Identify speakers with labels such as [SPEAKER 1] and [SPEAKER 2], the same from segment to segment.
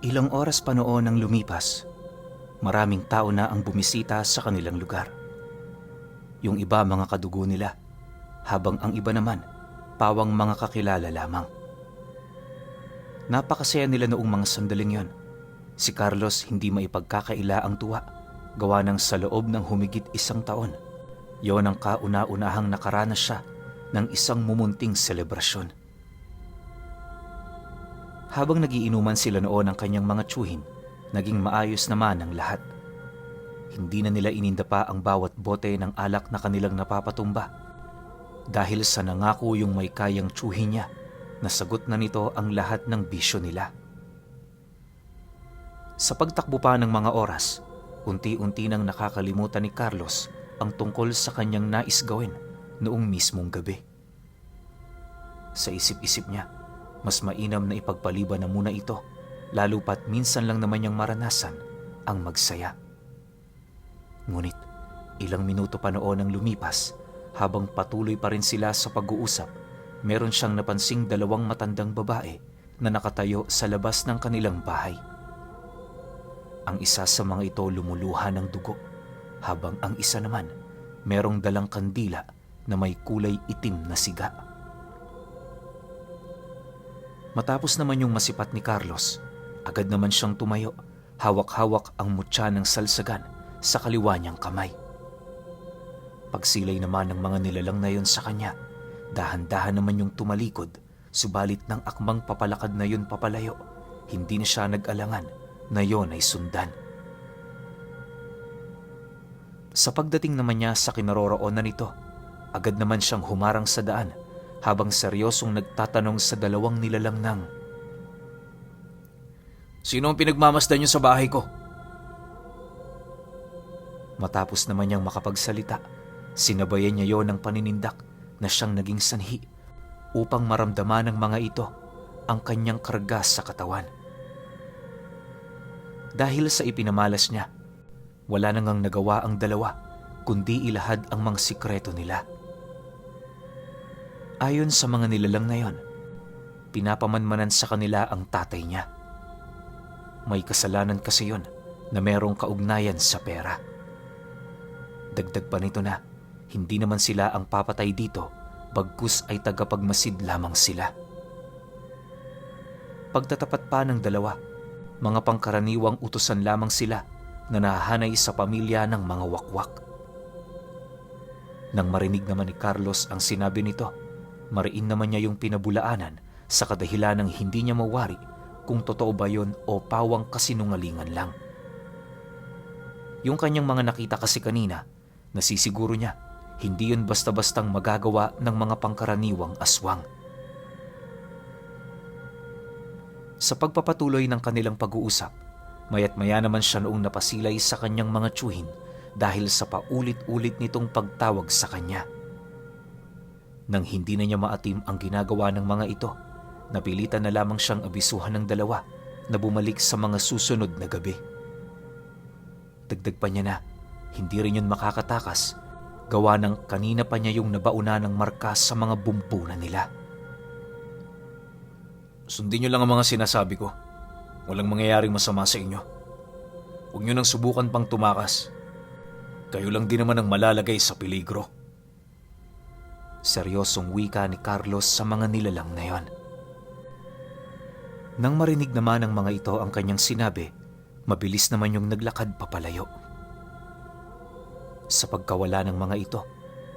[SPEAKER 1] Ilang oras pa noon ang lumipas, maraming tao na ang bumisita sa kanilang lugar. Yung iba mga kadugo nila, habang ang iba naman, pawang mga kakilala lamang. Napakasaya nila noong mga sandaling yon. Si Carlos hindi maipagkakaila ang tuwa, gawa ng sa loob ng humigit 1 taon. Yon ang kauna-unahang nakaranas siya ng isang mumunting selebrasyon. Habang nagiinuman sila noon ng kanyang mga tiyuhin, naging maayos naman ang lahat. Hindi na nila ininda pa ang bawat bote ng alak na kanilang napapatumba. Dahil sa nangako yung may kayang tiyuhin niya, nasagot na nito ang lahat ng bisyo nila. Sa pagtakbo pa ng mga oras, unti-unti nang nakakalimutan ni Carlos ang tungkol sa kanyang nais gawin noong mismong gabi. Sa isip-isip niya, mas mainam na ipagpaliban na muna ito, lalo pat minsan lang naman niyang maranasan ang magsaya. Ngunit ilang minuto pa noon ang lumipas, habang patuloy pa rin sila sa pag-uusap, meron siyang napansing 2 matandang babae na nakatayo sa labas ng kanilang bahay. Ang isa sa mga ito lumuluha ng dugo, habang ang isa naman merong dalang kandila na may kulay itim na siga. Matapos naman yung masipat ni Carlos, agad naman siyang tumayo, hawak-hawak ang mutya ng salsagan sa kaliwa niyang kamay. Pagsilay naman ng mga nilalang na yon sa kanya, dahan-dahan naman yung tumalikod, subalit ng akmang papalakad na yun papalayo, hindi na siya nag-alangan na yon ay sundan. Sa pagdating naman niya sa kinaroroonan nito, agad naman siyang humarang sa daan habang seryosong nagtatanong sa 2 nilalang ng, "Sino ang pinagmamasdan niyo sa bahay ko?" Matapos naman niyang makapagsalita, sinabayan niya yon ng paninindak na siyang naging sanhi upang maramdaman ng mga ito ang kanyang karga sa katawan. Dahil sa ipinamalas niya, wala nang nagawa ang 2 kundi ilahad ang mga sikreto nila. Ayon sa mga nilalang na yon, pinapamanmanan sa kanila ang tatay niya. May kasalanan kasi yon na merong kaugnayan sa pera. Dagdag pa nito na hindi naman sila ang papatay dito, bagkus ay tagapagmasid lamang sila. Pagtatapat pa ng 2, mga pangkaraniwang utusan lamang sila na nahahanay sa pamilya ng mga wakwak. Nang marinig naman ni Carlos ang sinabi nito, mariin naman niya yung pinabulaanan sa kadahilan ng hindi niya mawari kung totoo ba yon o pawang kasinungalingan lang. Yung kanyang mga nakita kasi kanina, nasisiguro niya hindi yun basta-bastang magagawa ng mga pangkaraniwang aswang. Sa pagpapatuloy ng kanilang pag-uusap, maya't maya naman siya noong napasilay sa kanyang mga tiyuhin dahil sa paulit-ulit nitong pagtawag sa kanya. Nang hindi na niya maatim ang ginagawa ng mga ito, napilitan na lamang siyang abisuhan ng 2 na bumalik sa mga susunod na gabi. Dagdag pa niya na hindi rin yun makakatakas, gawa ng kanina pa niya yung nabauna ng marka sa mga bumpunan nila. "Sundin niyo lang ang mga sinasabi ko. Walang mangyayaring masama sa inyo. Huwag niyo nang subukan pang tumakas. Kayo lang din naman ang malalagay sa peligro." Seryosong wika ni Carlos sa mga nilalang na yon. Nang marinig naman ng mga ito ang kanyang sinabi, mabilis naman yung naglakad papalayo. Sa pagkawala ng mga ito,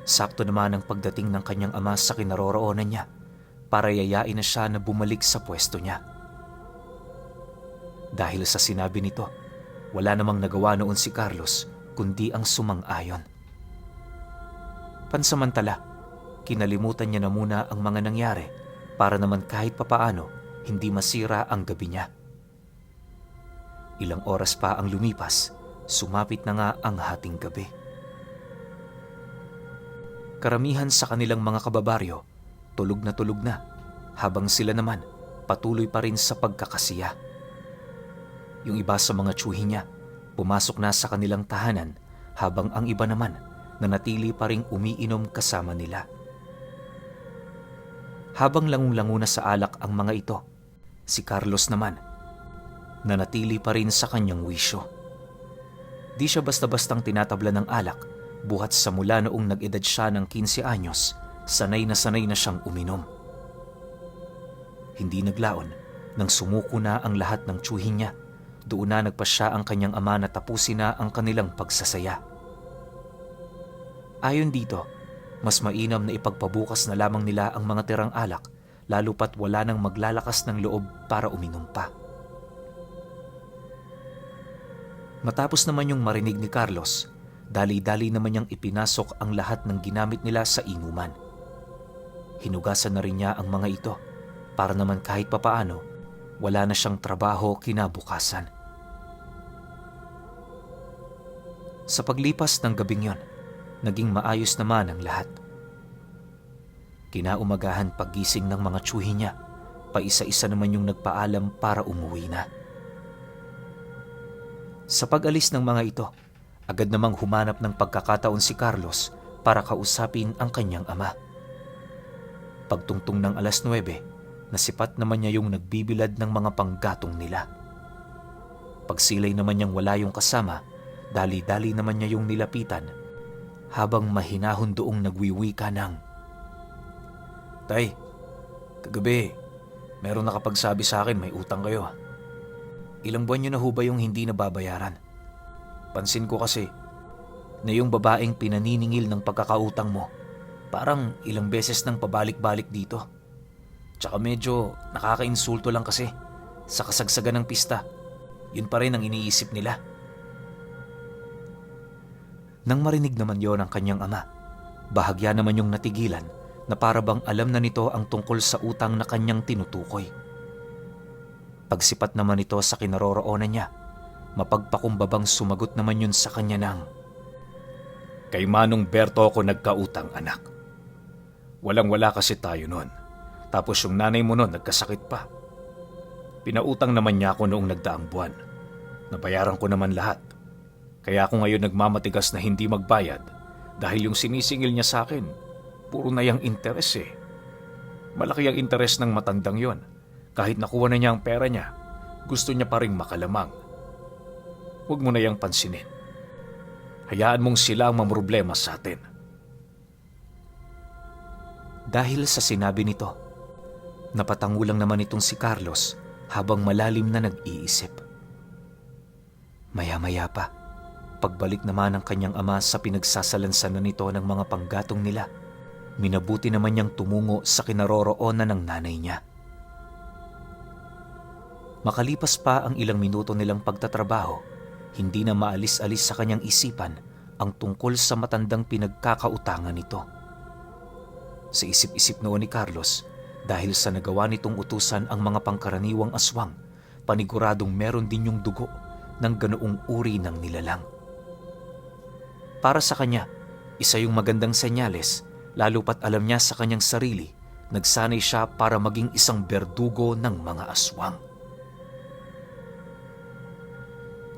[SPEAKER 1] sakto naman ang pagdating ng kanyang ama sa kinaroroonan niya para yayain na siya na bumalik sa pwesto niya. Dahil sa sinabi nito, wala namang nagawa noon si Carlos kundi ang sumang-ayon. Pansamantala, kinalimutan niya na muna ang mga nangyari para naman kahit papaano hindi masira ang gabi niya. Ilang oras pa ang lumipas, sumapit na nga ang hating gabi. Karamihan sa kanilang mga kababaryo, tulog na, habang sila naman patuloy pa rin sa pagkakasiya. Yung iba sa mga tiyuhin niya, pumasok na sa kanilang tahanan habang ang iba naman nanatili pa ring umiinom kasama nila. Habang langung-lango na sa alak ang mga ito, si Carlos naman, nanatili pa rin sa kanyang wisyo. Di siya basta-bastang tinatabla ng alak, buhat sa mula noong nag-edad siya ng 15 anyos, sanay na siyang uminom. Hindi naglaon nang sumuko na ang lahat ng tiyuhin niya. Doon na nagpasya ang kanyang ama na tapusin na ang kanilang pagsasaya. Ayon dito, mas mainam na ipagpabukas na lamang nila ang mga tirang alak, lalo pat wala nang maglalakas ng loob para uminom pa. Matapos naman yung marinig ni Carlos, dali-dali naman niyang ipinasok ang lahat ng ginamit nila sa inuman. Hinugasan na rin niya ang mga ito para naman kahit papaano, wala na siyang trabaho kinabukasan. Sa paglipas ng gabing yon, naging maayos naman ang lahat. Kinaumagahan paggising ng mga tiyuhin niya, paisa-isa naman yung nagpaalam para umuwi na. Sa pag-alis ng mga ito, agad namang humanap ng pagkakataon si Carlos para kausapin ang kanyang ama. Pagtungtong ng 9:00, nasipat naman niya yung nagbibilad ng mga panggatong nila. Pagsilay naman niyang wala yung kasama, dali-dali naman niya yung nilapitan habang mahinahon doong nagwiwika ng, "Tay, kagabi, meron nakapagsabi sa akin may utang kayo. Ilang buwan niyo na ho ba yung hindi nababayaran? Pansin ko kasi na yung babaeng pinaniningil ng pagkakautang mo, parang ilang beses nang pabalik-balik dito. Tsaka medyo nakakainsulto lang kasi sa kasagsagan ng pista. Yun pa rin ang iniisip nila." Nang marinig naman yon ang kanyang ama, bahagya naman yung natigilan na para bang alam na nito ang tungkol sa utang na kanyang tinutukoy. Pagsipat naman ito sa kinaroroonan niya, mapagpakumbabang sumagot naman yun sa kanya ng, "Kay Manong Berto ako nagkautang, anak. Walang-wala kasi tayo noon. Tapos yung nanay mo noon nagkasakit pa. Pinautang naman niya ako noong nagdaang buwan. Nabayaran ko naman lahat. Kaya ako ngayon nagmamatigas na hindi magbayad dahil yung sinisingil niya sa akin, puro na yung interes eh. Malaki ang interes ng matandang yon. Kahit nakuha na niya ang pera niya, gusto niya pa rin makalamang. Huwag mo na yang pansinin. Hayaan mong sila ang mamroblema sa atin." Dahil sa sinabi nito, napatangulang naman itong si Carlos habang malalim na nag-iisip. Maya-maya pa, pagbalik naman ng kanyang ama sa pinagsasalansanan nito ng mga panggatong nila, minabuti naman niyang tumungo sa kinaroroonan ng nanay niya. Makalipas pa ang ilang minuto nilang pagtatrabaho, hindi na maalis-alis sa kanyang isipan ang tungkol sa matandang pinagkakautangan nito. Sa isip-isip noon ni Carlos, dahil sa nagawa nitong utusan ang mga pangkaraniwang aswang, paniguradong meron din yung dugo ng ganoong uri ng nilalang. Para sa kanya, isa yung magandang senyales, lalo pat alam niya sa kanyang sarili, nagsanay siya para maging isang berdugo ng mga aswang.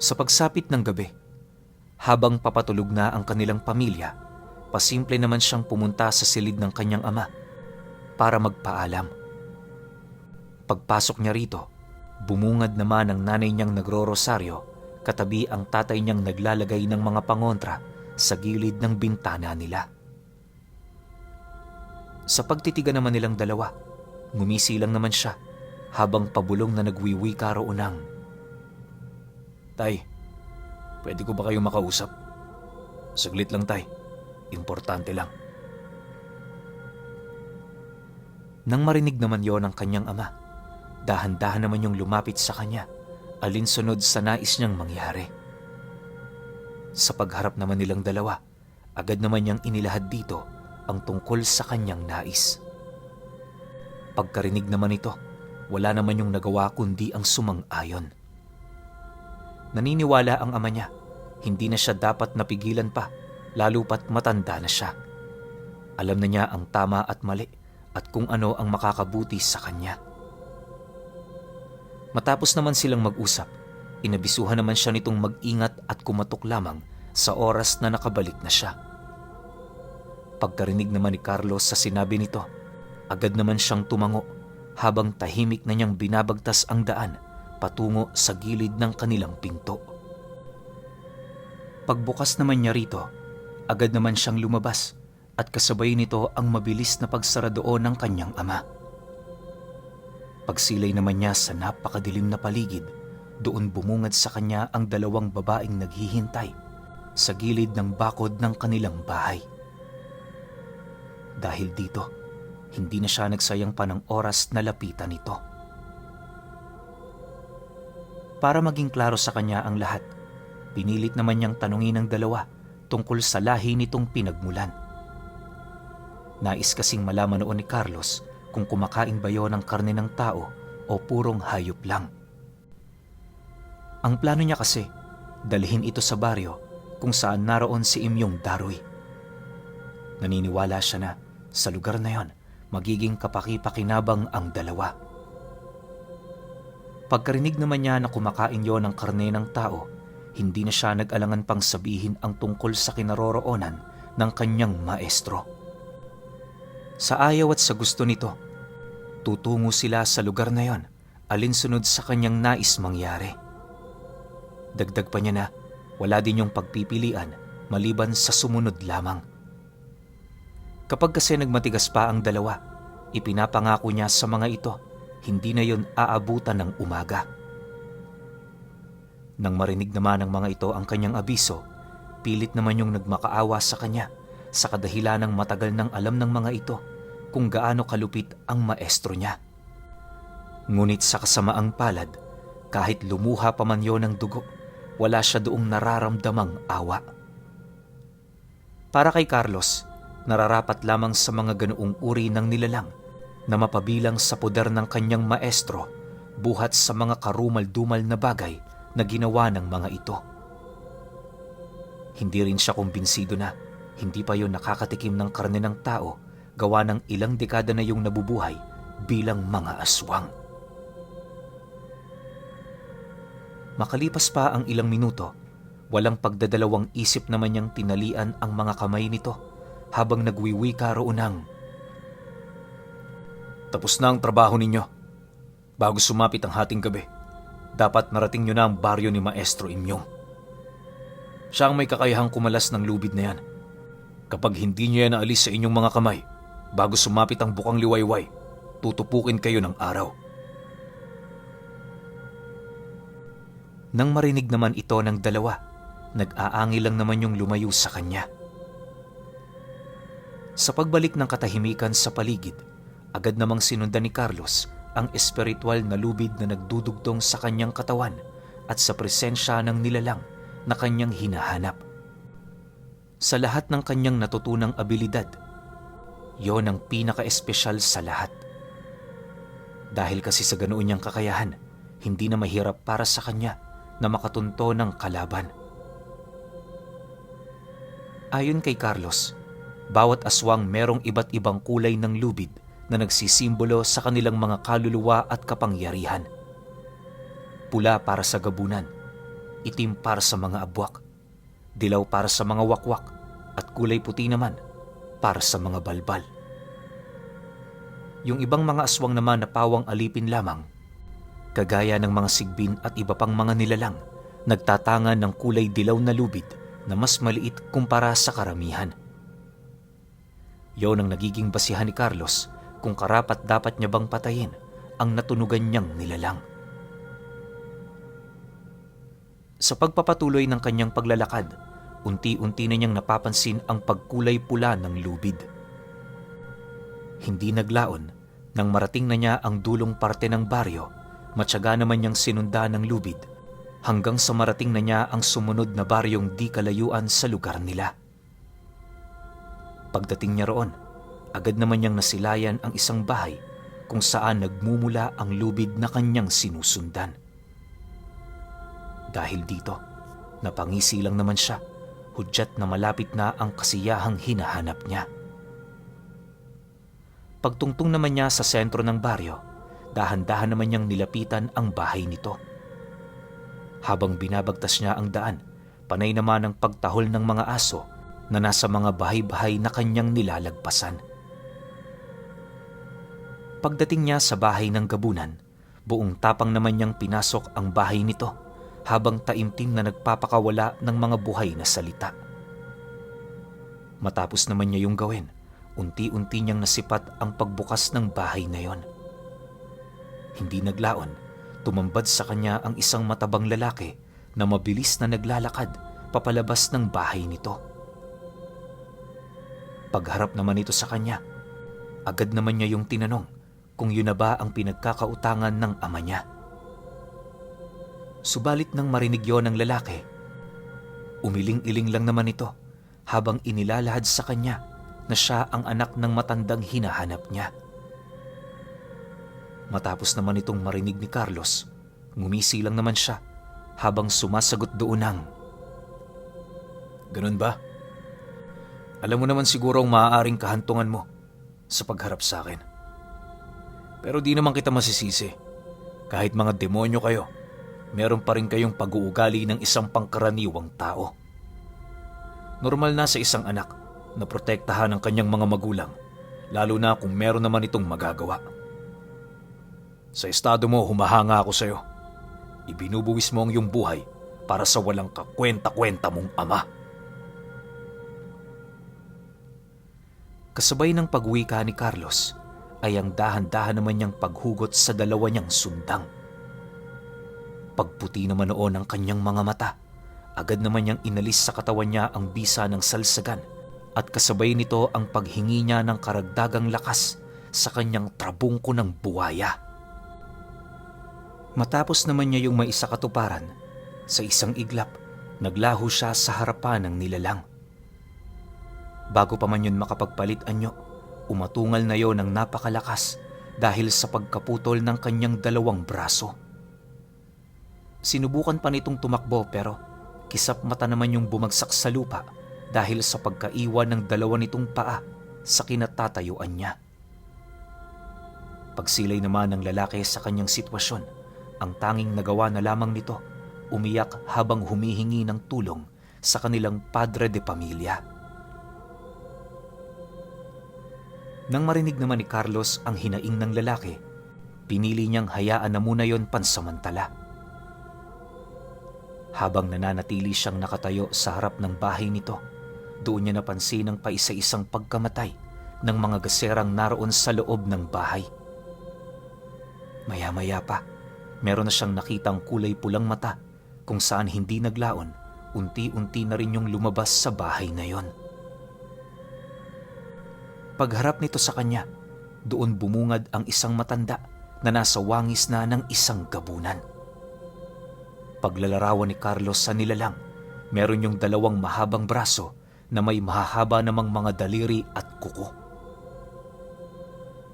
[SPEAKER 1] Sa pagsapit ng gabi, habang papatulog na ang kanilang pamilya, pasimple naman siyang pumunta sa silid ng kanyang ama para magpaalam. Pagpasok niya rito, bumungad naman ang nanay niyang nagro-rosaryo, katabi ang tatay niyang naglalagay ng mga pangontra sa gilid ng bintana nila. Sa pagtitigan naman nilang dalawa, ngumisi lang naman siya habang pabulong na nagwiwika roon ng, "Tay, pwede ko ba kayong makausap? Saglit lang, tay. Importante lang." Nang marinig naman yon ng kanyang ama, dahan-dahan naman yung lumapit sa kanya, alinsunod sa nais niyang mangyari. Sa pagharap naman nilang dalawa, agad naman niyang inilahad dito ang tungkol sa kanyang nais. Pagkarinig naman ito, wala naman yung nagawa kundi ang sumang-ayon. Naniniwala ang ama niya, hindi na siya dapat napigilan pa, lalo pat matanda na siya. Alam na niya ang tama at mali at kung ano ang makakabuti sa kanya. Matapos naman silang mag-usap, inabisuhan naman siya nitong mag-ingat at kumatok lamang sa oras na nakabalik na siya. Pagkarinig naman ni Carlos sa sinabi nito, agad naman siyang tumango habang tahimik na niyang binabagtas ang daan patungo sa gilid ng kanilang pinto. Pagbukas naman niya rito, agad naman siyang lumabas at kasabay nito ang mabilis na pagsara doon ng kanyang ama. Pagsilay naman niya sa napakadilim na paligid, doon bumungad sa kanya ang dalawang babaeng naghihintay sa gilid ng bakod ng kanilang bahay. Dahil dito, hindi na siya nagsayang pa ng oras na lapitan ito. Para maging klaro sa kanya ang lahat, pinilit naman niyang tanungin ang dalawa tungkol sa lahi nitong pinagmulan. Nais kasing malaman noon ni Carlos kung kumakain ba yon ng karne ng tao o purong hayop lang. Ang plano niya kasi, dalhin ito sa baryo kung saan naroon si Imyong Daroy. Naniniwala siya na sa lugar na yon magiging kapaki-pakinabang ang dalawa. Pagkarinig naman niya na kumakain yon ng karne ng tao, hindi na siya nag-alangan pang sabihin ang tungkol sa kinaroroonan ng kanyang maestro. Sa ayaw at sa gusto nito, tutungo sila sa lugar na yon alinsunod sa kanyang nais mangyari. Dagdag pa niya na wala din yung pagpipilian maliban sa sumunod lamang. Kapag kasi nagmatigas pa ang dalawa, ipinapangako niya sa mga ito, hindi na yon aabutan ng umaga. Nang marinig naman ng mga ito ang kanyang abiso, pilit naman yung nagmakaawa sa kanya sa kadahilan ng matagal nang alam ng mga ito kung gaano kalupit ang maestro niya. Ngunit sa kasamaang palad, kahit lumuha pa man yon ng dugo, wala siya doong nararamdamang awa. Para kay Carlos, nararapat lamang sa mga ganoong uri ng nilalang na mapabilang sa poder ng kanyang maestro buhat sa mga karumal-dumal na bagay na ginawa ng mga ito. Hindi rin siya kumbinsido na hindi pa yon nakakatikim ng karne ng tao gawa ng ilang dekada na yung nabubuhay bilang mga aswang. Makalipas pa ang ilang minuto, walang pagdadalawang isip naman niyang tinalian ang mga kamay nito habang nagwiwika roon ng, "Tapos na ang trabaho ninyo. Bago sumapit ang hating gabi, dapat marating nyo na ang baryo ni Maestro Imyong. Siya ang may kakayahang kumalas ng lubid na yan. Kapag hindi niya naalis sa inyong mga kamay, bago sumapit ang bukang liwayway, tutupukin kayo ng araw." Nang marinig naman ito ng dalawa, nag-aangil lang naman yung lumayo sa kanya. Sa pagbalik ng katahimikan sa paligid, agad namang sinundan ni Carlos ang espiritual na lubid na nagdudugtong sa kanyang katawan at sa presensya ng nilalang na kanyang hinahanap. Sa lahat ng kanyang natutunang abilidad, yon ang pinaka-espesyal sa lahat. Dahil kasi sa ganoon niyang kakayahan, hindi na mahirap para sa kanya na makatunto ng kalaban. Ayon kay Carlos, bawat aswang merong iba't ibang kulay ng lubid na nagsisimbolo sa kanilang mga kaluluwa at kapangyarihan. Pula para sa gabunan, itim para sa mga abwak, dilaw para sa mga wakwak, at kulay puti naman para sa mga balbal. Yung ibang mga aswang naman na pawang alipin lamang, kagaya ng mga sigbin at iba pang mga nilalang, nagtatangan ng kulay dilaw na lubid na mas maliit kumpara sa karamihan. Yon ang nagiging basihan ni Carlos kung karapat dapat niya bang patayin ang natunugan niyang nilalang. Sa pagpapatuloy ng kanyang paglalakad, unti-unti na niyang napapansin ang pagkulay pula ng lubid. Hindi naglaon nang marating na niya ang dulong parte ng baryo, matyaga naman niyang sinundan ng lubid hanggang sa marating na niya ang sumunod na baryong di kalayuan sa lugar nila. Pagdating niya roon, agad naman niyang nasilayan ang isang bahay kung saan nagmumula ang lubid na kanyang sinusundan. Dahil dito, napangisi lang naman siya, hudyat na malapit na ang kasiyahang hinahanap niya. Pagtungtong naman niya sa sentro ng baryo, dahan-dahan naman niyang nilapitan ang bahay nito. Habang binabagtas niya ang daan, panay naman ang pagtahol ng mga aso na nasa mga bahay-bahay na kanyang nilalagpasan. Pagdating niya sa bahay ng gabunan, buong tapang naman niyang pinasok ang bahay nito habang taimtim na nagpapakawala ng mga buhay na salita. Matapos naman niya yung gawin, unti-unti niyang nasipat ang pagbukas ng bahay na yon. Hindi naglaon, tumambad sa kanya ang isang matabang lalaki na mabilis na naglalakad papalabas ng bahay nito. Pagharap naman ito sa kanya, agad naman niya yung tinanong kung yun na ba ang pinagkakautangan ng ama niya. Subalit nang marinig yon ng lalaki, umiling-iling lang naman ito habang inilalahad sa kanya na siya ang anak ng matandang hinahanap niya. Matapos naman itong marinig ni Carlos, ngumisi lang naman siya habang sumasagot doon ng, "Ganun ba? Alam mo naman siguro ang maaaring kahantungan mo sa pagharap sa akin. Pero di naman kita masisisi. Kahit mga demonyo kayo, meron pa rin kayong pag-uugali ng isang pangkaraniwang tao. Normal na sa isang anak na protektahan ang kanyang mga magulang, lalo na kung meron naman itong magagawa. Sa estado mo, humahanga ako sa'yo. Ibinubuwis mo ang iyong buhay para sa walang kakwenta-kwenta mong ama." Kasabay ng pagwika ni Carlos ay ang dahan-dahan naman niyang paghugot sa dalawa niyang sundang. Pagputi naman noon ang kanyang mga mata, agad naman niyang inalis sa katawan niya ang bisa ng salsagan at kasabay nito ang paghingi niya ng karagdagang lakas sa kanyang trabungko ng buwaya. Matapos naman niya yung maisakatuparan, sa isang iglap, naglaho siya sa harapan ng nilalang. Bago pa man yun makapagpalit anyo, umatungal na yon ng napakalakas dahil sa pagkaputol ng kanyang dalawang braso. Sinubukan pa nitong tumakbo pero kisap mata naman yung bumagsak sa lupa dahil sa pagkaiwan ng dalawa nitong paa sa kinatatayuan niya. Pagsilay naman ng lalaki sa kanyang sitwasyon, ang tanging nagawa na lamang nito, umiyak habang humihingi ng tulong sa kanilang padre de pamilya. Nang marinig naman ni Carlos ang hinaing ng lalaki, pinili niyang hayaan na muna yon pansamantala. Habang nananatili siyang nakatayo sa harap ng bahay nito, doon niya napansin ang paisa-isang pagkamatay ng mga gaserang naroon sa loob ng bahay. Maya-maya pa, meron na siyang nakitang kulay pulang mata kung saan hindi naglaon, unti-unti na rin yung lumabas sa bahay na yon. Pagharap nito sa kanya, doon bumungad ang isang matanda na nasa wangis na ng isang gabunan. Paglalarawan ni Carlos sa nilalang, meron yung dalawang mahabang braso na may mahahaba namang mga daliri at kuko.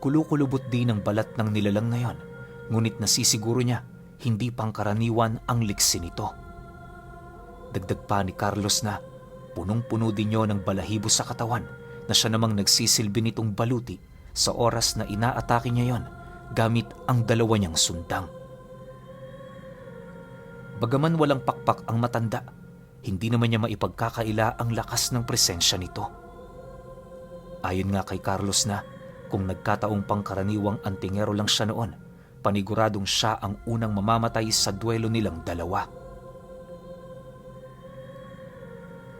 [SPEAKER 1] Kulukulubot din ang balat ng nilalang na yon, ngunit nasisiguro niya hindi pangkaraniwan ang liksi nito. Dagdag pa ni Carlos na punong-puno din yon ng balahibo sa katawan na siya namang nagsisilbi nitong baluti sa oras na inaatake niya yon gamit ang dalawa niyang sundang. Bagaman walang pakpak ang matanda, hindi naman niya maipagkakaila ang lakas ng presensya nito. Ayon nga kay Carlos na kung nagkataong pangkaraniwang antingero lang siya noon, paniguradong siya ang unang mamamatay sa duelo nilang dalawa.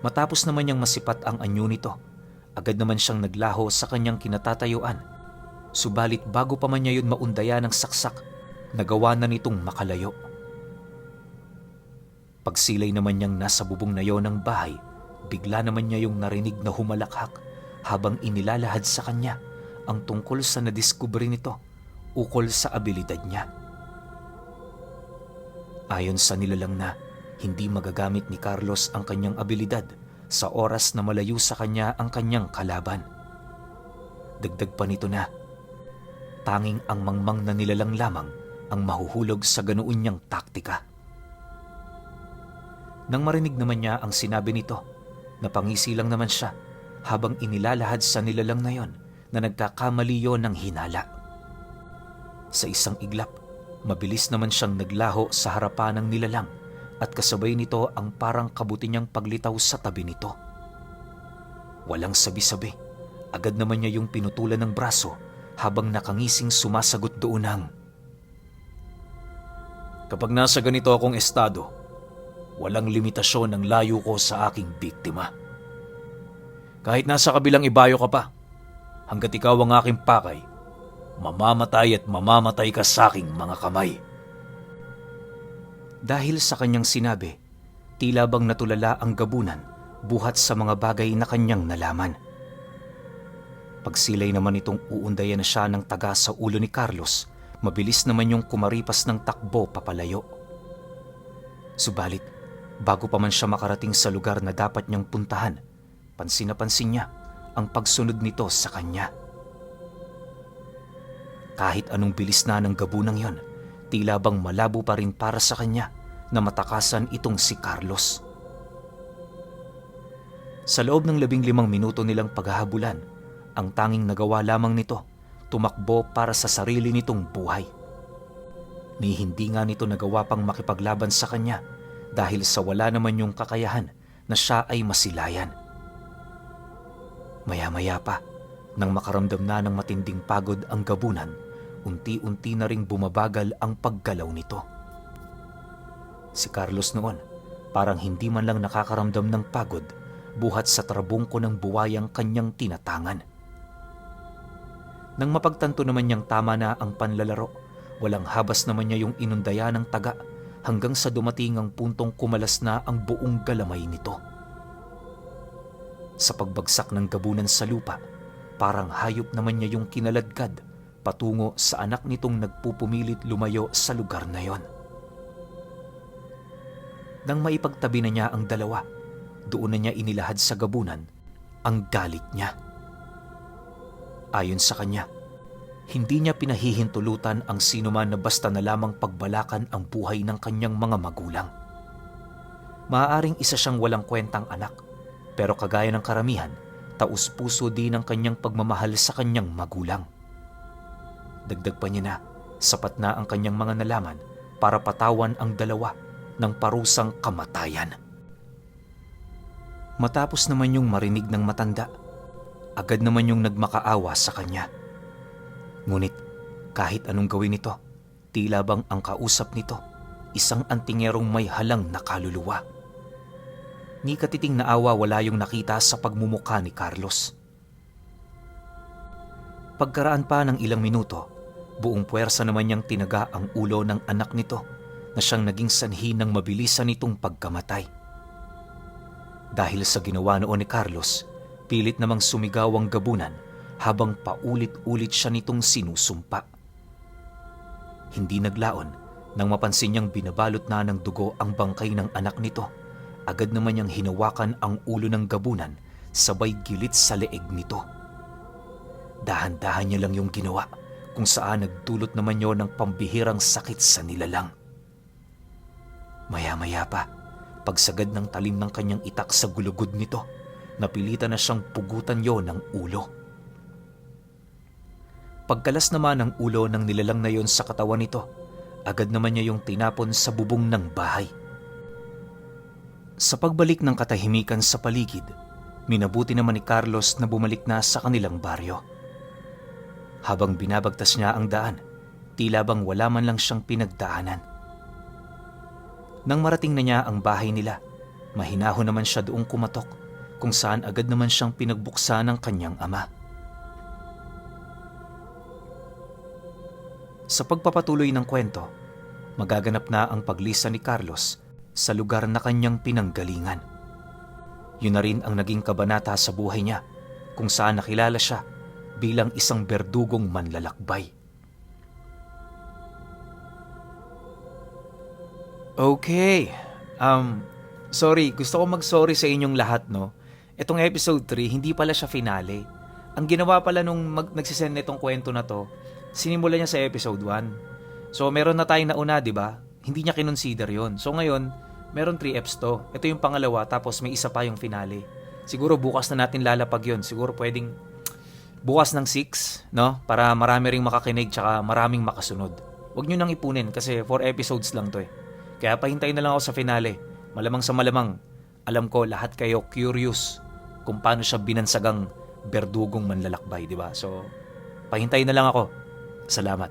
[SPEAKER 1] Matapos naman niyang masipat ang anyo nito, agad naman siyang naglaho sa kanyang kinatatayuan. Subalit bago pa man niya yun maundaya ng saksak, nagawa na nitong makalayo. Pagsilay naman niyang nasa bubong na yon ng bahay, bigla naman niya yung narinig na humalakhak habang inilalahad sa kanya ang tungkol sa nadiskubre nito ukol sa abilidad niya. Ayon sa nilalang na, hindi magagamit ni Carlos ang kanyang abilidad sa oras na malayo sa kanya ang kanyang kalaban. Dagdag pa nito na, tanging ang mangmang na nilalang lamang ang mahuhulog sa ganoon niyang taktika. Nang marinig naman niya ang sinabi nito, napangisi lang naman siya habang inilalahad sa nilalang na yon na nagkakamali yon ng hinala. Sa isang iglap, mabilis naman siyang naglaho sa harapan ng nilalang at kasabay nito ang parang kabuti niyang paglitaw sa tabi nito. Walang sabi-sabi, agad naman niya yung pinutulan ng braso habang nakangising sumasagot doon ng, Kapag nasa ganito akong estado, walang limitasyon ang layo ko sa aking biktima. Kahit nasa kabilang ibayo ka pa, hanggat ikaw ang aking pakay, mamamatay at mamamatay ka sa aking mga kamay. Dahil sa kanyang sinabi, tila bang natulala ang gabunan buhat sa mga bagay na kanyang nalaman. Pagsilay naman itong uundayan na siya ng taga sa ulo ni Carlos, mabilis naman yung kumaripas ng takbo papalayo. Subalit, bago pa man siya makarating sa lugar na dapat niyang puntahan, pansin na pansin niya ang pagsunod nito sa kanya. Kahit anong bilis na ng gabunang yon, tila bang malabo pa rin para sa kanya na matakasan itong si Carlos. Sa loob ng 15 minuto nilang paghahabulan, ang tanging nagawa lamang nito, tumakbo para sa sarili nitong buhay. Ni hindi nga nito nagawa pang makipaglaban sa kanya dahil sa wala naman yung kakayahan na siya ay masilayan. Maya-maya pa, nang makaramdam na ng matinding pagod ang gabunan, unti-unti na ring bumabagal ang paggalaw nito. Si Carlos noon, parang hindi man lang nakakaramdam ng pagod, buhat sa trabungko ng buwayang kanyang tinatangan. Nang mapagtanto naman niyang tama na ang panlalaro, walang habas naman niya yung inundaya ng taga hanggang sa dumating ang puntong kumalas na ang buong galamay nito. Sa pagbagsak ng gabunan sa lupa, parang hayop naman niya yung kinaladkad patungo sa anak nitong nagpupumilit lumayo sa lugar na yon. Nang maipagtabi na niya ang dalawa, doon na niya inilahad sa gabunan ang galit niya. Ayon sa kanya, hindi niya pinahihintulutan ang sinuman na basta na lamang pagbalakan ang buhay ng kanyang mga magulang. Maaaring isa siyang walang kwentang anak, pero kagaya ng karamihan, taus-puso din ang kanyang pagmamahal sa kanyang magulang. Dagdag pa niya na, sapat na ang kanyang mga nalaman para patawan ang dalawa ng parusang kamatayan. Matapos naman yung marinig ng matanda, agad naman yung nagmakaawa sa kanya. Ngunit kahit anong gawin nito, tila bang ang kausap nito, isang antingerong may halang na kaluluwa. Ni katiting na awa wala yung nakita sa pagmumukha ni Carlos. Pagkaraan pa ng ilang minuto, buong puwersa naman niyang tinaga ang ulo ng anak nito na siyang naging sanhi ng mabilisan nitong pagkamatay. Dahil sa ginawa noon ni Carlos, pilit namang sumigaw ang gabunan habang paulit-ulit siya nitong sinusumpa. Hindi naglaon nang mapansin niyang binabalot na ng dugo ang bangkay ng anak nito. Agad naman niyang hinawakan ang ulo ng gabunan sabay gilit sa leeg nito. Dahan-dahan niya lang yung ginawa kung saan nagdulot naman yon ng pambihirang sakit sa nilalang. Maya-maya pa, pagsagad ng talim ng kanyang itak sa gulugod nito, napilitan na siyang pugutan yon ng ulo. Pagkalas naman ng ulo ng nilalang na yon sa katawan nito, agad naman niya yung tinapon sa bubong ng bahay. Sa pagbalik ng katahimikan sa paligid, minabuti naman ni Carlos na bumalik na sa kanilang baryo. Habang binabagtas niya ang daan, tila bang wala man lang siyang pinagdaanan. Nang marating na niya ang bahay nila, mahinahon naman siya doong kumatok kung saan agad naman siyang pinagbuksan ng kanyang ama. Sa pagpapatuloy ng kwento, magaganap na ang paglisa ni Carlos sa lugar na kanyang pinanggalingan. Yun na rin ang naging kabanata sa buhay niya kung saan nakilala siya bilang isang berdugong manlalakbay. Okay. Sorry, gusto ko mag-sorry sa inyong lahat, no? Itong episode 3, hindi pala siya finale. Ang ginawa pala nung nagsisend nitong kwento na to, sinimula niya sa episode 1. So, meron na tayong nauna, di ba? Hindi niya kinonsider yon. So, ngayon, meron 3 eps to. Ito yung pangalawa, tapos may isa pa yung finale. Siguro bukas na natin lalapag yon. Siguro pwedeng bukas ng 6, no? Para marami ring makakinig, tsaka maraming makasunod. Huwag nyo nang ipunin kasi 4 episodes lang to eh. Kaya pahintayin na lang ako sa finale. Malamang sa malamang, alam ko lahat kayo curious kung paano siya binansagang berdugong manlalakbay, di ba? So, pahintayin na lang ako. Salamat.